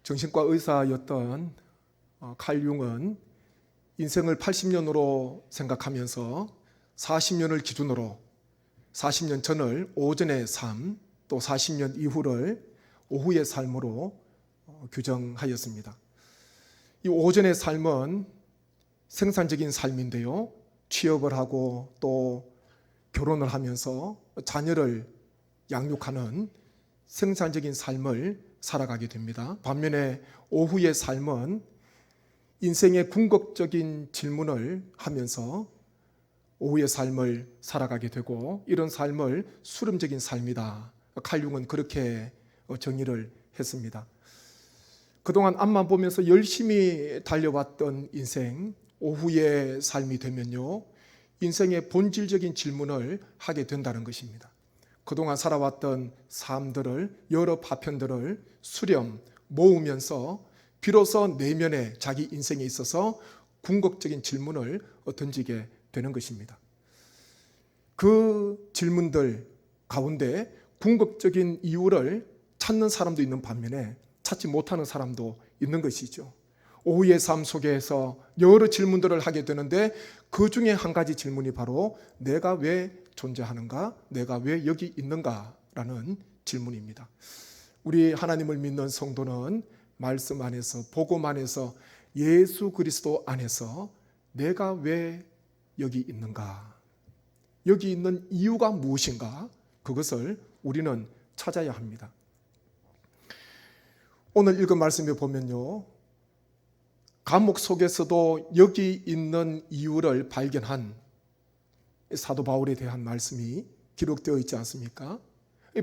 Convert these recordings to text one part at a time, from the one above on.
정신과 의사였던 칼 융은 인생을 80년으로 생각하면서 40년을 기준으로 40년 전을 오전의 삶, 또 40년 이후를 오후의 삶으로 규정하였습니다. 이 오전의 삶은 생산적인 삶인데요, 취업을 하고 또 결혼을 하면서 자녀를 양육하는 생산적인 삶을 살아가게 됩니다. 반면에 오후의 삶은 인생의 궁극적인 질문을 하면서 오후의 삶을 살아가게 되고, 이런 삶을 수렴적인 삶이다. 칼 융은 그렇게 정의를 했습니다. 그동안 앞만 보면서 열심히 달려왔던 인생, 오후의 삶이 되면요, 인생의 본질적인 질문을 하게 된다는 것입니다. 그동안 살아왔던 삶들을, 여러 파편들을 수렴, 모으면서 비로소 내면의 자기 인생에 있어서 궁극적인 질문을 던지게 되는 것입니다. 그 질문들 가운데 궁극적인 이유를 찾는 사람도 있는 반면에 찾지 못하는 사람도 있는 것이죠. 오후의 삶 속에서 여러 질문들을 하게 되는데 그 중에 한 가지 질문이 바로 내가 왜 존재하는가? 내가 왜 여기 있는가? 라는 질문입니다. 우리 하나님을 믿는 성도는 말씀 안에서, 복음 안에서, 예수 그리스도 안에서 내가 왜 여기 있는가? 여기 있는 이유가 무엇인가? 그것을 우리는 찾아야 합니다. 오늘 읽은 말씀에 보면요, 감옥 속에서도 여기 있는 이유를 발견한 사도 바울에 대한 말씀이 기록되어 있지 않습니까?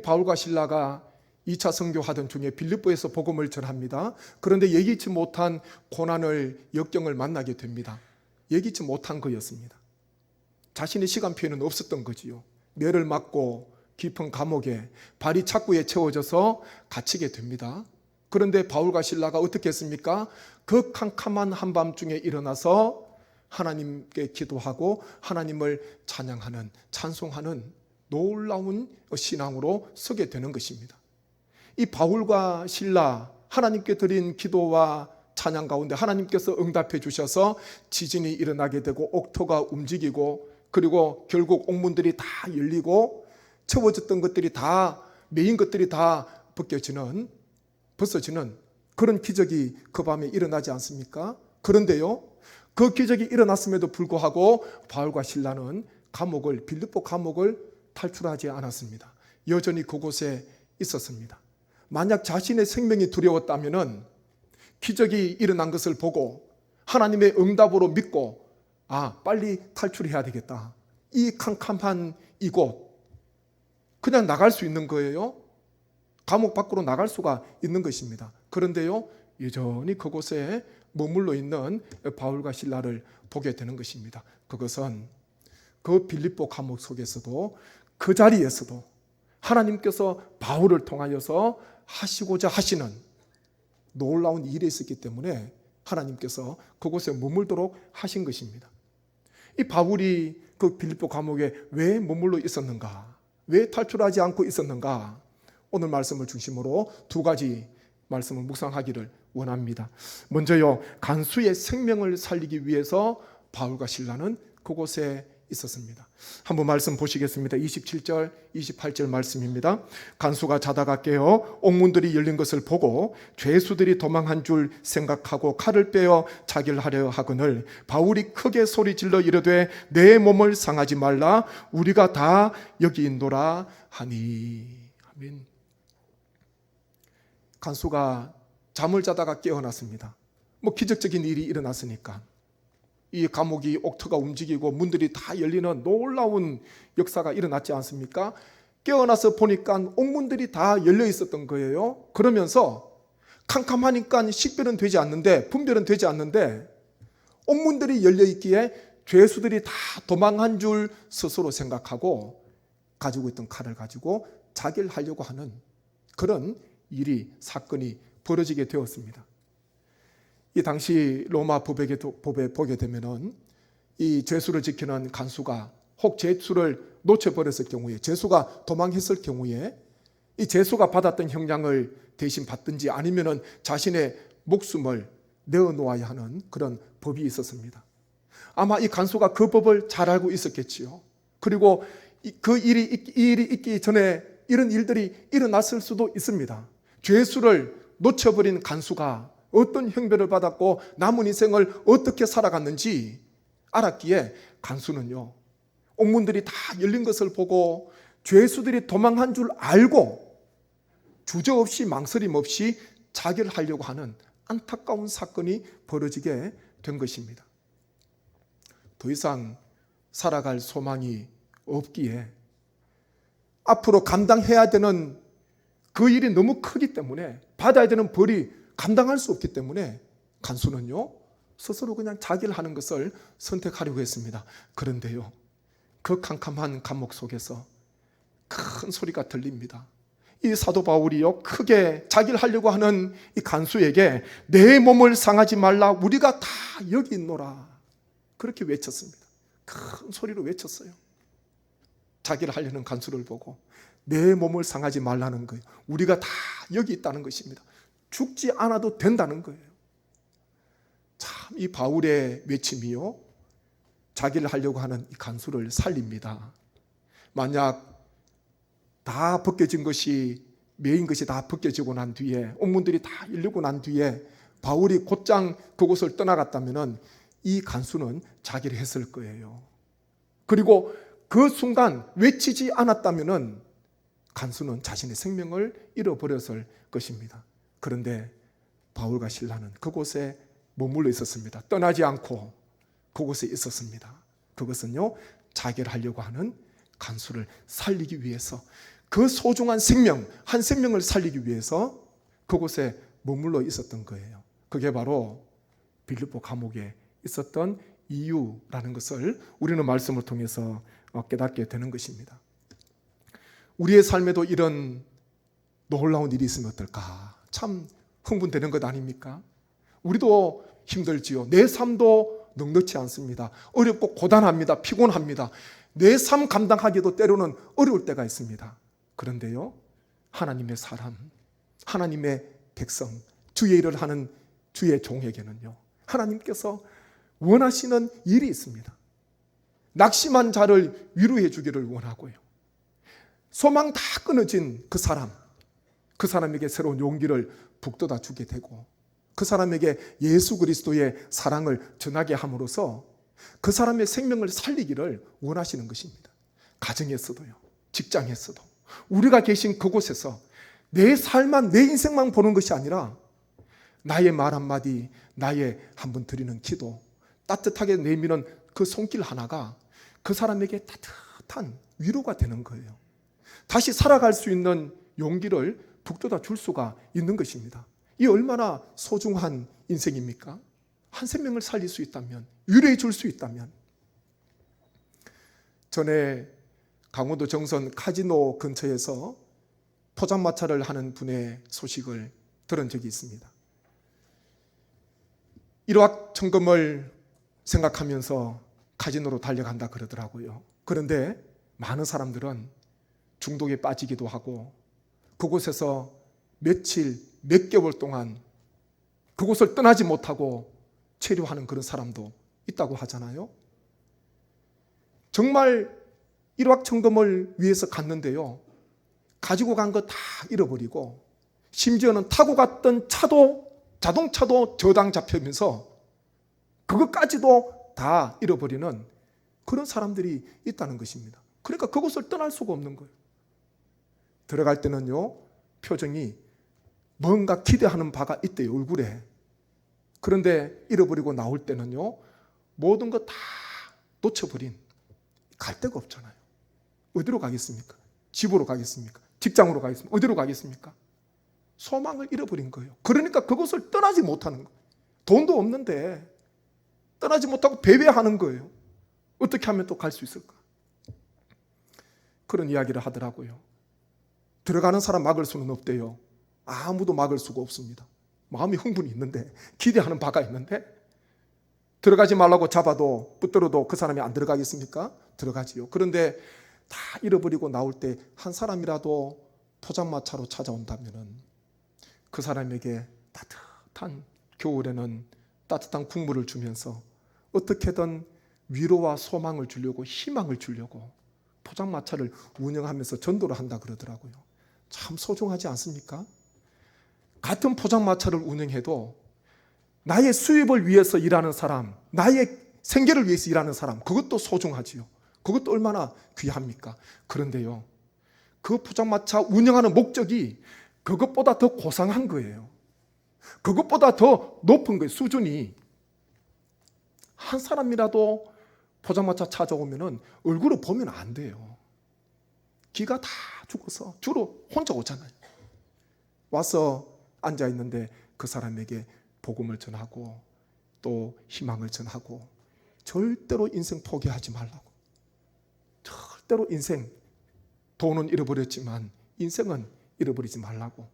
바울과 실라가 2차 선교하던 중에 빌립보에서 복음을 전합니다. 그런데 예기치 못한 고난을, 역경을 만나게 됩니다. 예기치 못한 거였습니다. 자신의 시간표에는 없었던 거지요. 매를 맞고 깊은 감옥에, 발이 착구에 채워져서 갇히게 됩니다. 그런데 바울과 실라가 어떻게 했습니까? 그 캄캄한 한밤중에 일어나서 하나님께 기도하고 하나님을 찬양하는, 찬송하는 놀라운 신앙으로 서게 되는 것입니다. 이 바울과 실라, 하나님께 드린 기도와 찬양 가운데 하나님께서 응답해 주셔서 지진이 일어나게 되고 옥토가 움직이고, 그리고 결국 옥문들이 다 열리고 채워졌던 것들이 다, 메인 것들이 다 벗어지는 그런 기적이 그 밤에 일어나지 않습니까? 그런데요, 그 기적이 일어났음에도 불구하고 바울과 실라는 빌립보 감옥을 탈출하지 않았습니다. 여전히 그곳에 있었습니다. 만약 자신의 생명이 두려웠다면 기적이 일어난 것을 보고 하나님의 응답으로 믿고 빨리 탈출해야 되겠다. 이 캄캄한 이곳 그냥 나갈 수 있는 거예요. 감옥 밖으로 나갈 수가 있는 것입니다. 그런데요, 여전히 그곳에 머물러 있는 바울과 실라를 보게 되는 것입니다. 그것은 그 빌립보 감옥 속에서도, 그 자리에서도 하나님께서 바울을 통하여서 하시고자 하시는 놀라운 일이 있었기 때문에 하나님께서 그곳에 머물도록 하신 것입니다. 이 바울이 그 빌립보 감옥에 왜 머물러 있었는가? 왜 탈출하지 않고 있었는가? 오늘 말씀을 중심으로 두 가지 말씀을 묵상하기를 원합니다. 먼저요, 간수의 생명을 살리기 위해서 바울과 실라는 그곳에 있었습니다. 한번 말씀 보시겠습니다. 27절, 28절 말씀입니다. 간수가 자다가 깨어 옥문들이 열린 것을 보고 죄수들이 도망한 줄 생각하고 칼을 빼어 자기를 하려 하거늘 바울이 크게 소리질러 이르되 내 몸을 상하지 말라, 우리가 다 여기 있노라 하니. 아멘. 간수가 잠을 자다가 깨어났습니다. 기적적인 일이 일어났으니까. 이 감옥이, 옥토가 움직이고 문들이 다 열리는 놀라운 역사가 일어났지 않습니까? 깨어나서 보니까 옥문들이 다 열려 있었던 거예요. 그러면서 캄캄하니까 식별은 되지 않는데, 분별은 되지 않는데, 옥문들이 열려 있기에 죄수들이 다 도망한 줄 스스로 생각하고 가지고 있던 칼을 가지고 자기를 하려고 하는 그런 일이, 사건이 벌어지게 되었습니다. 이 당시 로마 법에 보게 되면은 이 죄수를 지키는 간수가 혹 죄수를 놓쳐버렸을 경우에, 죄수가 도망했을 경우에 이 죄수가 받았던 형량을 대신 받든지 아니면은 자신의 목숨을 내어놓아야 하는 그런 법이 있었습니다. 아마 이 간수가 그 법을 잘 알고 있었겠지요. 그리고 이 일이 있기 전에 이런 일들이 일어났을 수도 있습니다. 죄수를 놓쳐버린 간수가 어떤 형벌을 받았고 남은 인생을 어떻게 살아갔는지 알았기에 간수는요, 옥문들이 다 열린 것을 보고 죄수들이 도망한 줄 알고 주저없이 망설임 없이 자결을 하려고 하는 안타까운 사건이 벌어지게 된 것입니다. 더 이상 살아갈 소망이 없기에 앞으로 감당해야 되는 그 일이 너무 크기 때문에, 받아야 되는 벌이 감당할 수 없기 때문에 간수는요, 스스로 그냥 자기를 하는 것을 선택하려고 했습니다. 그런데요, 그 캄캄한 감옥 속에서 큰 소리가 들립니다. 이 사도 바울이요, 크게 자기를 하려고 하는 이 간수에게 내 몸을 상하지 말라, 우리가 다 여기 있노라, 그렇게 외쳤습니다. 큰 소리로 외쳤어요. 자기를 하려는 간수를 보고 내 몸을 상하지 말라는 거예요. 우리가 다 여기 있다는 것입니다. 죽지 않아도 된다는 거예요. 참, 이 바울의 외침이요, 자기를 하려고 하는 이 간수를 살립니다. 만약 다 벗겨진 것이, 메인 것이 다 벗겨지고 난 뒤에, 옥문들이 다 열리고 난 뒤에 바울이 곧장 그곳을 떠나갔다면 이 간수는 자기를 했을 거예요. 그리고 그 순간 외치지 않았다면 간수는 자신의 생명을 잃어버렸을 것입니다. 그런데 바울과 실라는 그곳에 머물러 있었습니다. 떠나지 않고 그곳에 있었습니다. 그것은요, 자결 하려고 하는 간수를 살리기 위해서, 그 소중한 생명, 한 생명을 살리기 위해서 그곳에 머물러 있었던 거예요. 그게 바로 빌립보 감옥에 있었던 이유라는 것을 우리는 말씀을 통해서 깨닫게 되는 것입니다. 우리의 삶에도 이런 놀라운 일이 있으면 어떨까? 참 흥분되는 것 아닙니까? 우리도 힘들지요. 내 삶도 넉넉지 않습니다. 어렵고 고단합니다. 피곤합니다. 내 삶 감당하기도 때로는 어려울 때가 있습니다. 그런데요, 하나님의 사람, 하나님의 백성, 주의 일을 하는 주의 종에게는요, 하나님께서 원하시는 일이 있습니다. 낙심한 자를 위로해 주기를 원하고요, 소망 다 끊어진 그 사람에게 새로운 용기를 북돋아 주게 되고, 그 사람에게 예수 그리스도의 사랑을 전하게 함으로써 그 사람의 생명을 살리기를 원하시는 것입니다. 가정에서도요, 직장에서도, 우리가 계신 그곳에서 내 삶만, 내 인생만 보는 것이 아니라 나의 말 한마디, 나의 한번 드리는 기도, 따뜻하게 내미는 그 손길 하나가 그 사람에게 따뜻한 위로가 되는 거예요. 다시 살아갈 수 있는 용기를 북돋아 줄 수가 있는 것입니다. 이 얼마나 소중한 인생입니까? 한 생명을 살릴 수 있다면, 위로해 줄 수 있다면. 전에 강원도 정선 카지노 근처에서 포장마차를 하는 분의 소식을 들은 적이 있습니다. 일확천금을 생각하면서 카지노로 달려간다 그러더라고요. 그런데 많은 사람들은 중독에 빠지기도 하고 그곳에서 며칠, 몇 개월 동안 그곳을 떠나지 못하고 체류하는 그런 사람도 있다고 하잖아요. 정말 일확천금을 위해서 갔는데요, 가지고 간 거 다 잃어버리고, 심지어는 타고 갔던 자동차도 저당 잡히면서 그것까지도 다 잃어버리는 그런 사람들이 있다는 것입니다. 그러니까 그곳을 떠날 수가 없는 거예요. 들어갈 때는요, 표정이 뭔가 기대하는 바가 있대요, 얼굴에. 그런데 잃어버리고 나올 때는요, 모든 거 다 놓쳐버린, 갈 데가 없잖아요. 어디로 가겠습니까? 집으로 가겠습니까? 직장으로 가겠습니까? 어디로 가겠습니까? 소망을 잃어버린 거예요. 그러니까 그것을 떠나지 못하는 거예요. 돈도 없는데 떠나지 못하고 배회하는 거예요. 어떻게 하면 또 갈 수 있을까? 그런 이야기를 하더라고요. 들어가는 사람 막을 수는 없대요. 아무도 막을 수가 없습니다. 마음이 흥분이 있는데, 기대하는 바가 있는데, 들어가지 말라고 잡아도 붙들어도 그 사람이 안 들어가겠습니까? 들어가지요. 그런데 다 잃어버리고 나올 때 한 사람이라도 포장마차로 찾아온다면은 그 사람에게 따뜻한, 겨울에는 따뜻한 국물을 주면서 어떻게든 위로와 소망을 주려고, 희망을 주려고 포장마차를 운영하면서 전도를 한다 그러더라고요. 참 소중하지 않습니까? 같은 포장마차를 운영해도 나의 수입을 위해서 일하는 사람, 나의 생계를 위해서 일하는 사람, 그것도 소중하지요. 그것도 얼마나 귀합니까? 그런데요, 그 포장마차 운영하는 목적이 그것보다 더 고상한 거예요. 그것보다 더 높은 거예요. 수준이. 한 사람이라도 포장마차 찾아오면 얼굴을 보면 안 돼요. 기가 다 죽어서 주로 혼자 오잖아요. 와서 앉아 있는데 그 사람에게 복음을 전하고 또 희망을 전하고, 절대로 인생 포기하지 말라고. 절대로 인생, 돈은 잃어버렸지만 인생은 잃어버리지 말라고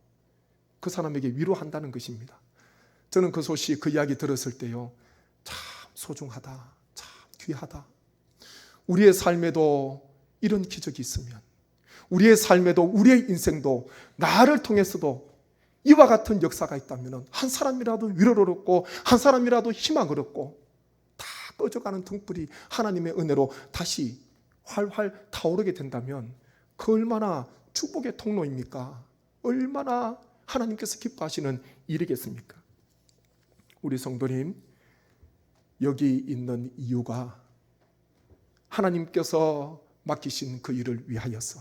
그 사람에게 위로한다는 것입니다. 저는 그 소식, 그 이야기 들었을 때요, 참 소중하다, 참 귀하다. 우리의 삶에도 이런 기적이 있으면, 우리의 삶에도, 우리의 인생도, 나를 통해서도 이와 같은 역사가 있다면 한 사람이라도 위로를 얻고 한 사람이라도 희망을 얻고 다 꺼져가는 등불이 하나님의 은혜로 다시 활활 타오르게 된다면 그 얼마나 축복의 통로입니까? 얼마나 하나님께서 기뻐하시는 일이겠습니까? 우리 성도님, 여기 있는 이유가 하나님께서 맡기신 그 일을 위하여서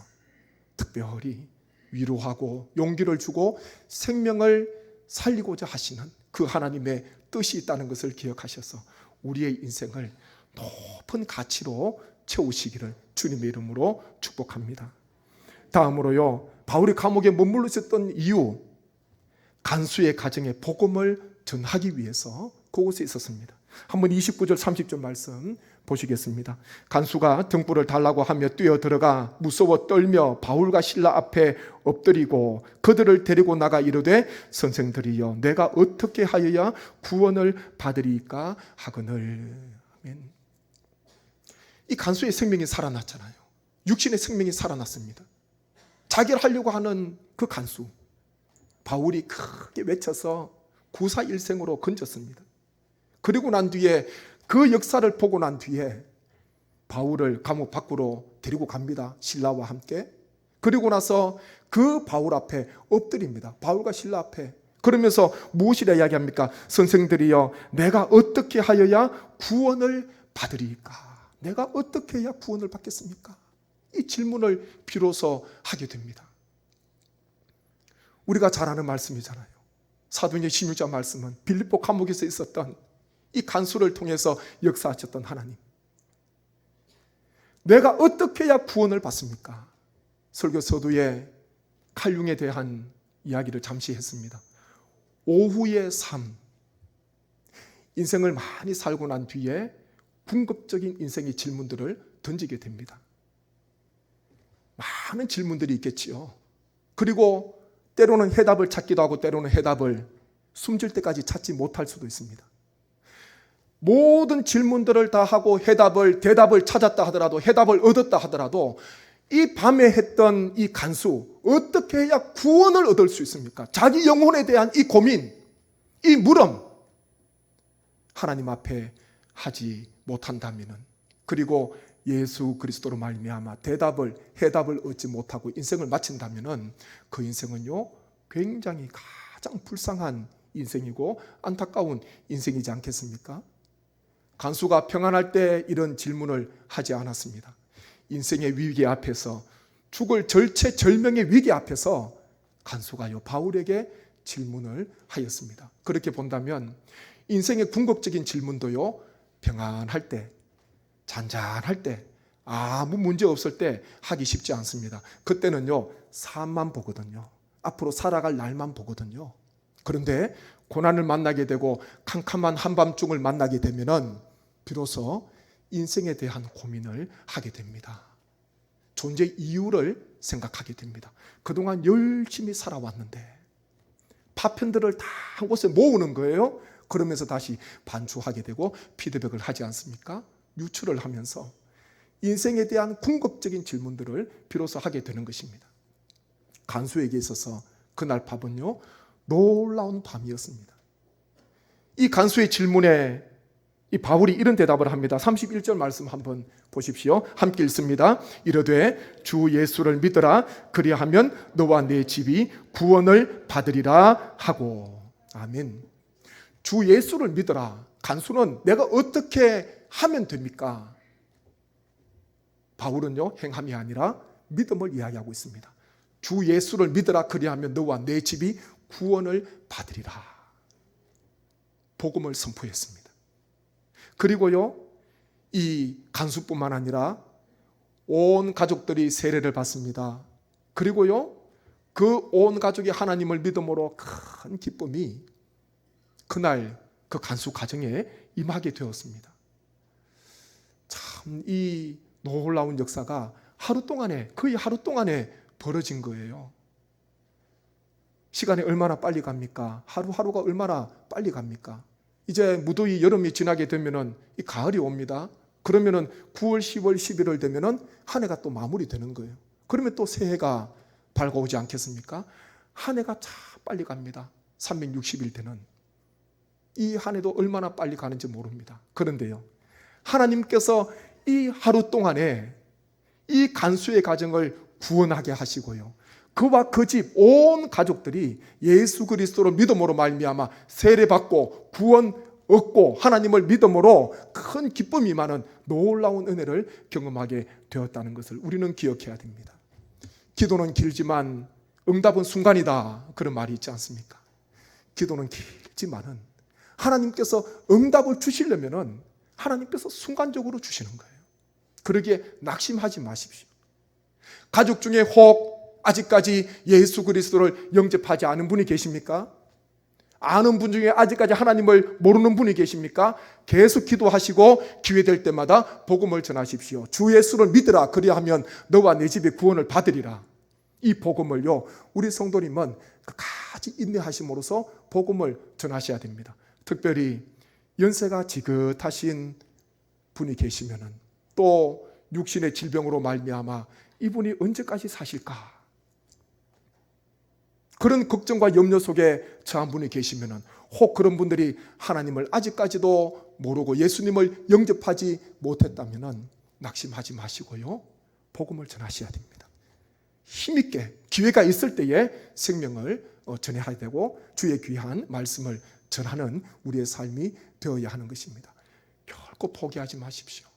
특별히 위로하고 용기를 주고 생명을 살리고자 하시는 그 하나님의 뜻이 있다는 것을 기억하셔서 우리의 인생을 높은 가치로 채우시기를 주님의 이름으로 축복합니다. 다음으로요, 바울이 감옥에 머물러 있었던 이유, 간수의 가정에 복음을 전하기 위해서 그곳에 있었습니다. 한번 29절 30절 말씀 보시겠습니다. 간수가 등불을 달라고 하며 뛰어들어가 무서워 떨며 바울과 실라 앞에 엎드리고 그들을 데리고 나가 이르되 선생들이여 내가 어떻게 하여야 구원을 받으리까 하거늘. 아멘. 이 간수의 생명이 살아났잖아요. 육신의 생명이 살아났습니다. 자기를 하려고 하는 그 간수, 바울이 크게 외쳐서 구사일생으로 건졌습니다. 그리고 난 뒤에, 그 역사를 보고 난 뒤에 바울을 감옥 밖으로 데리고 갑니다. 신라와 함께. 그리고 나서 그 바울 앞에 엎드립니다. 바울과 신라 앞에. 그러면서 무엇이라 이야기합니까? 선생들이여 내가 어떻게 하여야 구원을 받으리까? 내가 어떻게 해야 구원을 받겠습니까? 이 질문을 비로소 하게 됩니다. 우리가 잘 아는 말씀이잖아요. 사도행전 16장 말씀은 빌립보 감옥에서 있었던 이 간수를 통해서 역사하셨던 하나님, 내가 어떻게 해야 구원을 받습니까? 설교 서두에 칼융에 대한 이야기를 잠시 했습니다. 오후의 삶, 인생을 많이 살고 난 뒤에 궁극적인 인생의 질문들을 던지게 됩니다. 많은 질문들이 있겠지요. 그리고 때로는 해답을 찾기도 하고 때로는 해답을 숨질 때까지 찾지 못할 수도 있습니다. 모든 질문들을 다 하고 대답을 찾았다 하더라도, 해답을 얻었다 하더라도 이 밤에 했던 이 간수, 어떻게 해야 구원을 얻을 수 있습니까? 자기 영혼에 대한 이 고민, 이 물음, 하나님 앞에 하지 못한다면은, 그리고 예수 그리스도로 말미암아 해답을 얻지 못하고 인생을 마친다면은 그 인생은요, 굉장히 가장 불쌍한 인생이고 안타까운 인생이지 않겠습니까? 간수가 평안할 때 이런 질문을 하지 않았습니다. 인생의 위기 앞에서, 죽을 절체절명의 위기 앞에서 간수가요, 바울에게 질문을 하였습니다. 그렇게 본다면 인생의 궁극적인 질문도요, 평안할 때, 잔잔할 때, 아무 문제 없을 때 하기 쉽지 않습니다. 그때는요, 삶만 보거든요. 앞으로 살아갈 날만 보거든요. 그런데 고난을 만나게 되고 캄캄한 한밤중을 만나게 되면은 비로소 인생에 대한 고민을 하게 됩니다. 존재 이유를 생각하게 됩니다. 그동안 열심히 살아왔는데 파편들을 다 한 곳에 모으는 거예요. 그러면서 다시 반추하게 되고 피드백을 하지 않습니까? 유출을 하면서 인생에 대한 궁극적인 질문들을 비로소 하게 되는 것입니다. 간수에게 있어서 그날 밤은요, 놀라운 밤이었습니다. 이 간수의 질문에 이 바울이 이런 대답을 합니다. 31절 말씀 한번 보십시오. 함께 읽습니다. 이르되 주 예수를 믿으라. 그리하면 너와 네 집이 구원을 받으리라 하고. 아멘. 주 예수를 믿으라. 간수는 내가 어떻게 하면 됩니까? 바울은요, 행함이 아니라 믿음을 이야기하고 있습니다. 주 예수를 믿으라. 그리하면 너와 내 집이 구원을 받으리라. 복음을 선포했습니다. 그리고요, 이 간수뿐만 아니라 온 가족들이 세례를 받습니다. 그리고요, 그 온 가족이 하나님을 믿음으로 큰 기쁨이 그날 그 간수 가정에 임하게 되었습니다. 참 이 놀라운 역사가 거의 하루 동안에 벌어진 거예요. 시간이 얼마나 빨리 갑니까? 하루하루가 얼마나 빨리 갑니까? 이제 무더위 여름이 지나게 되면은 이 가을이 옵니다. 그러면은 9월, 10월, 11월 되면은 한 해가 또 마무리되는 거예요. 그러면 또 새해가 밝아오지 않겠습니까? 한 해가 참 빨리 갑니다. 360일 되는 이 한 해도 얼마나 빨리 가는지 모릅니다. 그런데요, 하나님께서 이 하루 동안에 이 간수의 가정을 구원하게 하시고요, 그와 그 집 온 가족들이 예수 그리스도를 믿음으로 말미암아 세례받고 구원 얻고 하나님을 믿음으로 큰 기쁨이 많은 놀라운 은혜를 경험하게 되었다는 것을 우리는 기억해야 됩니다. 기도는 길지만 응답은 순간이다, 그런 말이 있지 않습니까? 기도는 길지만은 하나님께서 응답을 주시려면은 하나님께서 순간적으로 주시는 거예요. 그러기에 낙심하지 마십시오. 가족 중에 혹 아직까지 예수 그리스도를 영접하지 않은 분이 계십니까? 아는 분 중에 아직까지 하나님을 모르는 분이 계십니까? 계속 기도하시고 기회될 때마다 복음을 전하십시오. 주 예수를 믿으라. 그리하면 너와 내 집에 구원을 받으리라. 이 복음을요, 우리 성도님은 끝까지 인내하심으로써 복음을 전하셔야 됩니다. 특별히 연세가 지긋하신 분이 계시면은, 또 육신의 질병으로 말미암아 이분이 언제까지 사실까? 그런 걱정과 염려 속에 처한 분이 계시면은, 혹 그런 분들이 하나님을 아직까지도 모르고 예수님을 영접하지 못했다면은 낙심하지 마시고요, 복음을 전하셔야 됩니다. 힘있게 기회가 있을 때에 생명을 전해야 되고 주의 귀한 말씀을 전하는 우리의 삶이 되어야 하는 것입니다. 결코 포기하지 마십시오.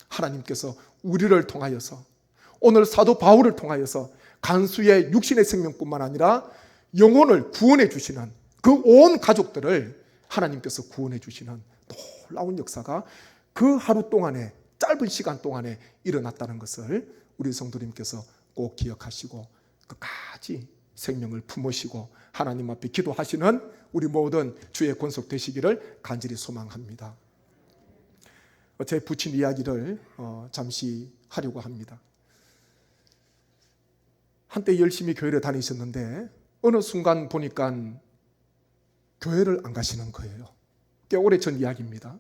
하나님께서 우리를 통하여서, 오늘 사도 바울을 통하여서 간수의 육신의 생명뿐만 아니라 영혼을 구원해 주시는 그 온 가족들을 하나님께서 구원해 주시는 놀라운 역사가 그 하루 동안에, 짧은 시간 동안에 일어났다는 것을 우리 성도님께서 꼭 기억하시고 끝까지 생명을 품으시고 하나님 앞에 기도하시는 우리 모든 주의 권속 되시기를 간절히 소망합니다. 제 부친 이야기를 잠시 하려고 합니다. 한때 열심히 교회를 다니셨는데 어느 순간 보니까 교회를 안 가시는 거예요. 꽤 오래전 이야기입니다.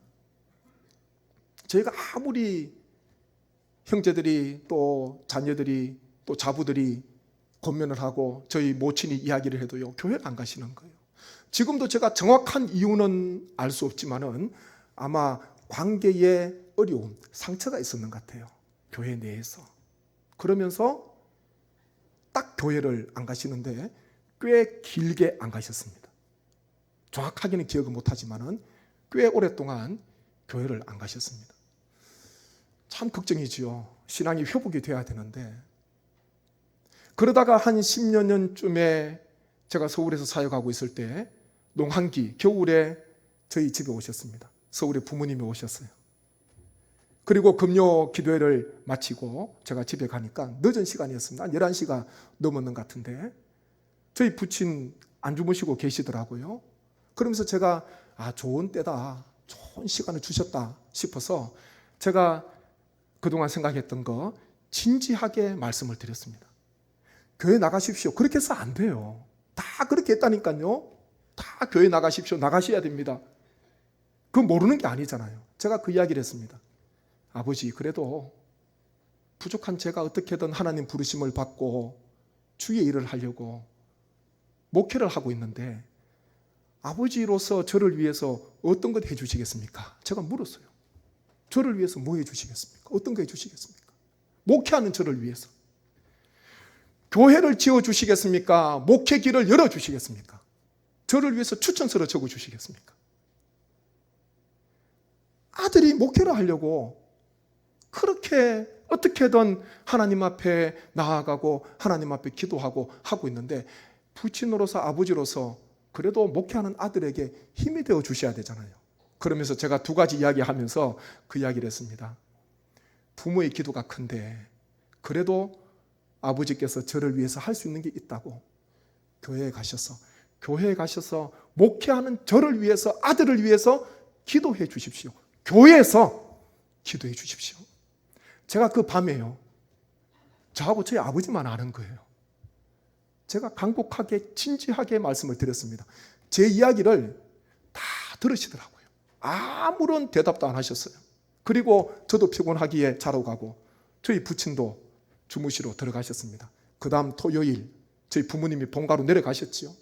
저희가 아무리 형제들이 또 자녀들이 또 자부들이 권면을 하고 저희 모친이 이야기를 해도요, 교회를 안 가시는 거예요. 지금도 제가 정확한 이유는 알 수 없지만은 아마 관계에 어려움, 상처가 있었는 것 같아요. 교회 내에서. 그러면서 딱 교회를 안 가시는데 꽤 길게 안 가셨습니다. 정확하게는 기억을 못하지만은 꽤 오랫동안 교회를 안 가셨습니다. 참 걱정이지요. 신앙이 회복이 돼야 되는데. 그러다가 한 10여 년쯤에 제가 서울에서 사역하고 있을 때 농한기, 겨울에 저희 집에 오셨습니다. 서울에 부모님이 오셨어요. 그리고 금요 기도회를 마치고 제가 집에 가니까 늦은 시간이었습니다. 한 11시가 넘었는 것 같은데 저희 부친 안 주무시고 계시더라고요. 그러면서 제가 좋은 때다, 좋은 시간을 주셨다 싶어서 제가 그동안 생각했던 거 진지하게 말씀을 드렸습니다. 교회 나가십시오. 그렇게 해서 안 돼요. 다 그렇게 했다니까요. 다 교회 나가십시오. 나가셔야 됩니다. 그거 모르는 게 아니잖아요. 제가 그 이야기를 했습니다. 아버지, 그래도 부족한 제가 어떻게든 하나님 부르심을 받고 주의 일을 하려고 목회를 하고 있는데 아버지로서 저를 위해서 어떤 것 해주시겠습니까? 제가 물었어요. 저를 위해서 뭐 해주시겠습니까? 어떤 거 해주시겠습니까? 목회하는 저를 위해서. 교회를 지어주시겠습니까? 목회길을 열어주시겠습니까? 저를 위해서 추천서를 적어주시겠습니까? 아들이 목회를 하려고 그렇게 어떻게든 하나님 앞에 나아가고 하나님 앞에 기도하고 하고 있는데 부친으로서 아버지로서 그래도 목회하는 아들에게 힘이 되어 주셔야 되잖아요. 그러면서 제가 두 가지 이야기하면서 그 이야기를 했습니다. 부모의 기도가 큰데 그래도 아버지께서 저를 위해서 할 수 있는 게 있다고 교회에 가셔서 목회하는 저를 위해서 아들을 위해서 기도해 주십시오. 교회에서 기도해 주십시오. 제가 그 밤에요. 저하고 저희 아버지만 아는 거예요. 제가 간곡하게 진지하게 말씀을 드렸습니다. 제 이야기를 다 들으시더라고요. 아무런 대답도 안 하셨어요. 그리고 저도 피곤하기에 자러 가고 저희 부친도 주무시러 들어가셨습니다. 그 다음 토요일 저희 부모님이 본가로 내려가셨지요.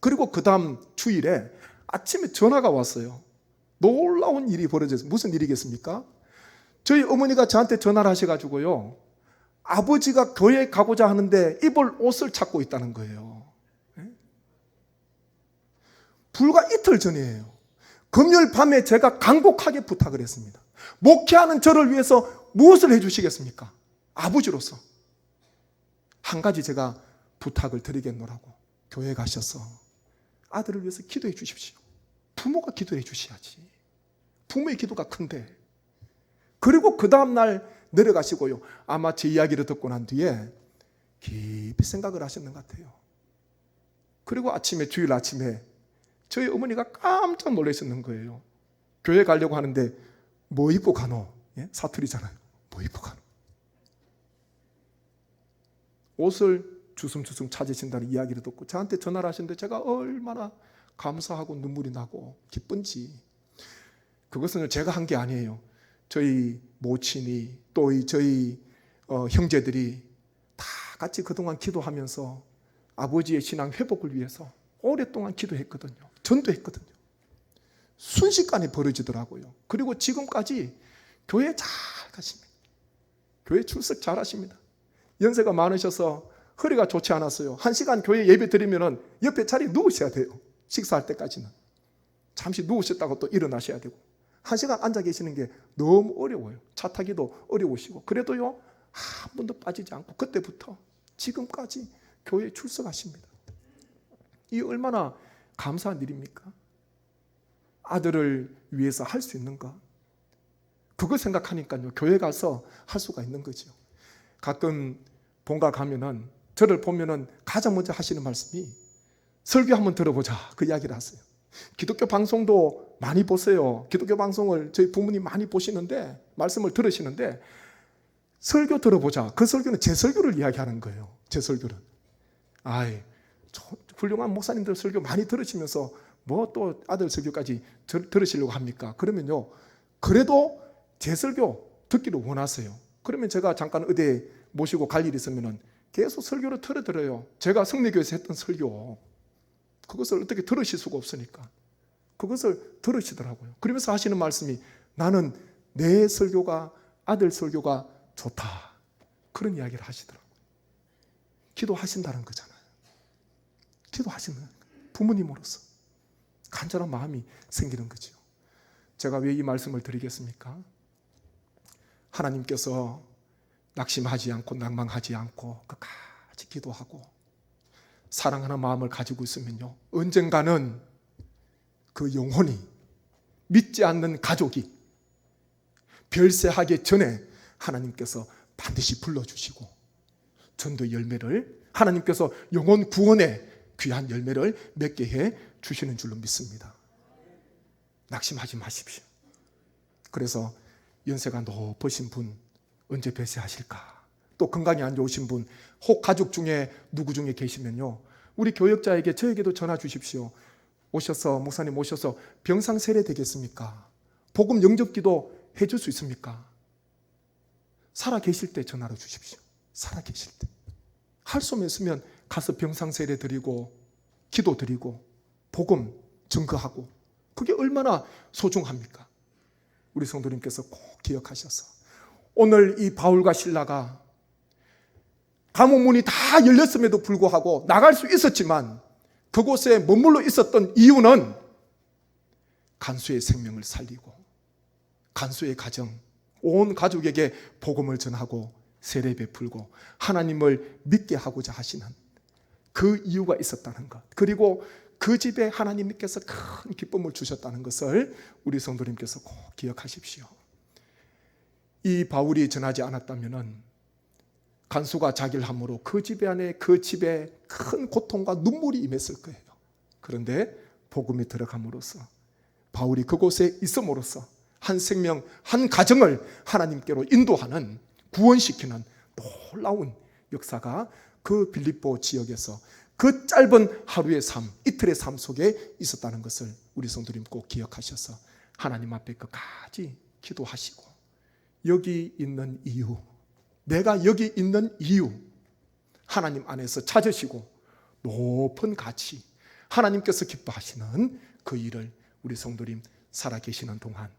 그리고 그 다음 주일에 아침에 전화가 왔어요. 놀라운 일이 벌어졌어요. 무슨 일이겠습니까? 저희 어머니가 저한테 전화를 하셔가지고요. 아버지가 교회에 가고자 하는데 입을 옷을 찾고 있다는 거예요. 불과 이틀 전이에요. 금요일 밤에 제가 간곡하게 부탁을 했습니다. 목회하는 저를 위해서 무엇을 해주시겠습니까? 아버지로서. 한 가지 제가 부탁을 드리겠노라고 교회에 가셔서 아들을 위해서 기도해 주십시오. 부모가 기도해 주셔야지. 부모의 기도가 큰데. 그리고 그 다음날 내려가시고요. 아마 제 이야기를 듣고 난 뒤에 깊이 생각을 하셨는 것 같아요. 그리고 주일 아침에 저희 어머니가 깜짝 놀라셨는 거예요. 교회 가려고 하는데 뭐 입고 가노? 예? 사투리잖아요. 뭐 입고 가노? 옷을 주섬주섬 찾으신다는 이야기를 듣고 저한테 전화를 하시는데 제가 얼마나 감사하고 눈물이 나고 기쁜지. 그것은 제가 한 게 아니에요. 저희 모친이 또 저희 형제들이 다 같이 그동안 기도하면서 아버지의 신앙 회복을 위해서 오랫동안 기도했거든요. 전도했거든요. 순식간에 벌어지더라고요. 그리고 지금까지 교회 잘 가십니다. 교회 출석 잘 하십니다. 연세가 많으셔서 허리가 좋지 않았어요. 1시간 교회 예배 드리면 옆에 자리에 누우셔야 돼요. 식사할 때까지는. 잠시 누우셨다가 또 일어나셔야 되고 1시간 앉아 계시는 게 너무 어려워요. 차 타기도 어려우시고. 그래도요, 한 번도 빠지지 않고 그때부터 지금까지 교회에 출석하십니다. 이 얼마나 감사한 일입니까? 아들을 위해서 할 수 있는가? 그거 생각하니까요, 교회 가서 할 수가 있는 거죠. 가끔 본가 가면은 저를 보면은 가장 먼저 하시는 말씀이 설교 한번 들어보자, 그 이야기를 하세요. 기독교 방송도 많이 보세요. 기독교 방송을 저희 부모님 많이 보시는데, 말씀을 들으시는데, 설교 들어보자. 그 설교는 제 설교를 이야기하는 거예요. 제 설교를. 훌륭한 목사님들 설교 많이 들으시면서 뭐 또 아들 설교까지 들으시려고 합니까? 그러면요, 그래도 제 설교 듣기를 원하세요. 그러면 제가 잠깐 어디에 모시고 갈 일이 있으면 계속 설교를 틀어드려요. 제가 성례교회에서 했던 설교. 그것을 어떻게 들으실 수가 없으니까. 그것을 들으시더라고요. 그러면서 하시는 말씀이 나는 내 설교가, 아들 설교가 좋다. 그런 이야기를 하시더라고요. 기도하신다는 거잖아요. 기도하시는 거예요. 부모님으로서 간절한 마음이 생기는 거죠. 제가 왜 이 말씀을 드리겠습니까? 하나님께서 낙심하지 않고 낭망하지 않고 끝까지 기도하고 사랑하는 마음을 가지고 있으면요, 언젠가는 그 영혼이, 믿지 않는 가족이 별세하기 전에 하나님께서 반드시 불러주시고 전도 열매를, 하나님께서 영혼 구원의 귀한 열매를 맺게 해 주시는 줄로 믿습니다. 낙심하지 마십시오. 그래서 연세가 높으신 분 언제 별세하실까? 또 건강이 안 좋으신 분, 혹 가족 중에 누구 중에 계시면요, 우리 교역자에게, 저에게도 전화 주십시오. 오셔서, 목사님 오셔서 병상 세례 되겠습니까? 복음 영접기도 해줄 수 있습니까? 살아 계실 때 전화로 주십시오. 살아 계실 때. 할 수 있으면 가서 병상세례 드리고 기도 드리고 복음 증거하고, 그게 얼마나 소중합니까? 우리 성도님께서 꼭 기억하셔서 오늘 이 바울과 실라가 감옥 문이 다 열렸음에도 불구하고 나갈 수 있었지만 그곳에 머물러 있었던 이유는 간수의 생명을 살리고 간수의 가정, 온 가족에게 복음을 전하고 세례 베풀고 하나님을 믿게 하고자 하시는 그 이유가 있었다는 것, 그리고 그 집에 하나님께서 큰 기쁨을 주셨다는 것을 우리 성도님께서 꼭 기억하십시오. 이 바울이 전하지 않았다면 간수가 자기를 함으로 그 집에 안에 그 집에 큰 고통과 눈물이 임했을 거예요. 그런데 복음이 들어감으로써 바울이 그곳에 있음으로써 한 생명, 한 가정을 하나님께로 인도하는, 구원시키는 놀라운 역사가 그 빌립보 지역에서 그 짧은 하루의 삶, 이틀의 삶 속에 있었다는 것을 우리 성도님 꼭 기억하셔서 하나님 앞에 끝까지 기도하시고, 여기 있는 이유, 내가 여기 있는 이유 하나님 안에서 찾으시고 높은 가치, 하나님께서 기뻐하시는 그 일을 우리 성도님 살아계시는 동안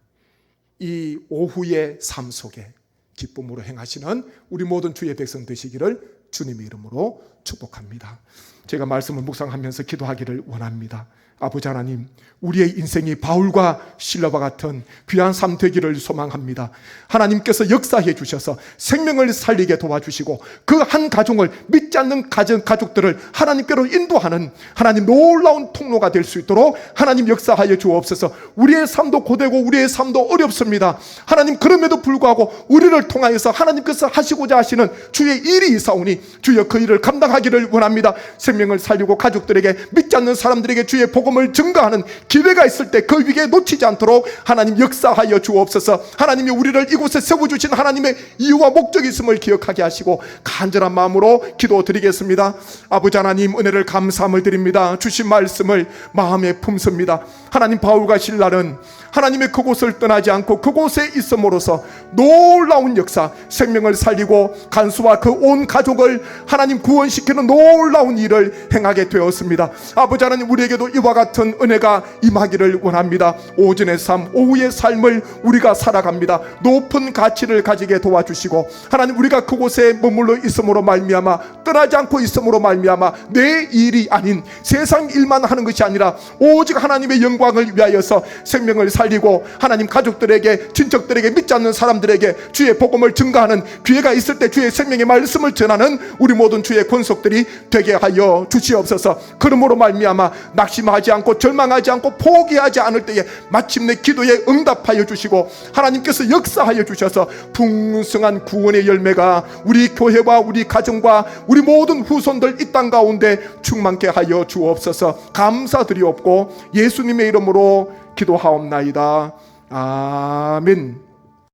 이 오후의 삶 속에 기쁨으로 행하시는 우리 모든 주의 백성 되시기를 주님의 이름으로 축복합니다. 제가 말씀을 묵상하면서 기도하기를 원합니다. 아버지 하나님, 우리의 인생이 바울과 실라와 같은 귀한 삶 되기를 소망합니다. 하나님께서 역사해 주셔서 생명을 살리게 도와주시고 그 한 가정을, 믿지 않는 가족들을 하나님께로 인도하는 하나님 놀라운 통로가 될 수 있도록 하나님 역사하여 주옵소서. 우리의 삶도 고되고 우리의 삶도 어렵습니다. 하나님, 그럼에도 불구하고 우리를 통하여서 하나님께서 하시고자 하시는 주의 일이 있사오니 주여 그 일을 감당하기를 원합니다. 생명을 살리고 가족들에게, 믿지 않는 사람들에게 주의 복음을 증거하는 기회가 있을 때 그 위기에 놓치지 않도록 하나님 역사하여 주옵소서. 하나님이 우리를 이곳에 세워주신 하나님의 이유와 목적이 있음을 기억하게 하시고 간절한 마음으로 기도드리겠습니다. 아버지 하나님, 은혜를 감사함을 드립니다. 주신 말씀을 마음에 품습니다. 하나님, 바울과 실라는 하나님의 그곳을 떠나지 않고 그곳에 있음으로써 놀라운 역사, 생명을 살리고 간수와 그 온 가족을 하나님 구원시키는 놀라운 일을 행하게 되었습니다. 아버지 하나님, 우리에게도 이와 같은 은혜가 임하기를 원합니다. 오전의 삶, 오후의 삶을 우리가 살아갑니다. 높은 가치를 가지게 도와주시고 하나님, 우리가 그곳에 머물러 있음으로 말미암아, 떠나지 않고 있음으로 말미암아 내 일이 아닌 세상 일만 하는 것이 아니라 오직 하나님의 영광을 위하여서 생명을 살리고 하나님 가족들에게, 친척들에게, 믿지 않는 사람들에게 주의 복음을 증거하는 기회가 있을 때 주의 생명의 말씀을 전하는 우리 모든 주의 권속들이 되게 하여 주시옵소서. 그러므로 말미암아 낙심하지 않고 절망하지 않고 포기하지 않을 때에 마침내 기도에 응답하여 주시고 하나님께서 역사하여 주셔서 풍성한 구원의 열매가 우리 교회와 우리 가정과 우리 모든 후손들 이 땅 가운데 충만케 하여 주옵소서. 감사드리옵고 예수님의 이름으로 기도하옵나이다. 아멘.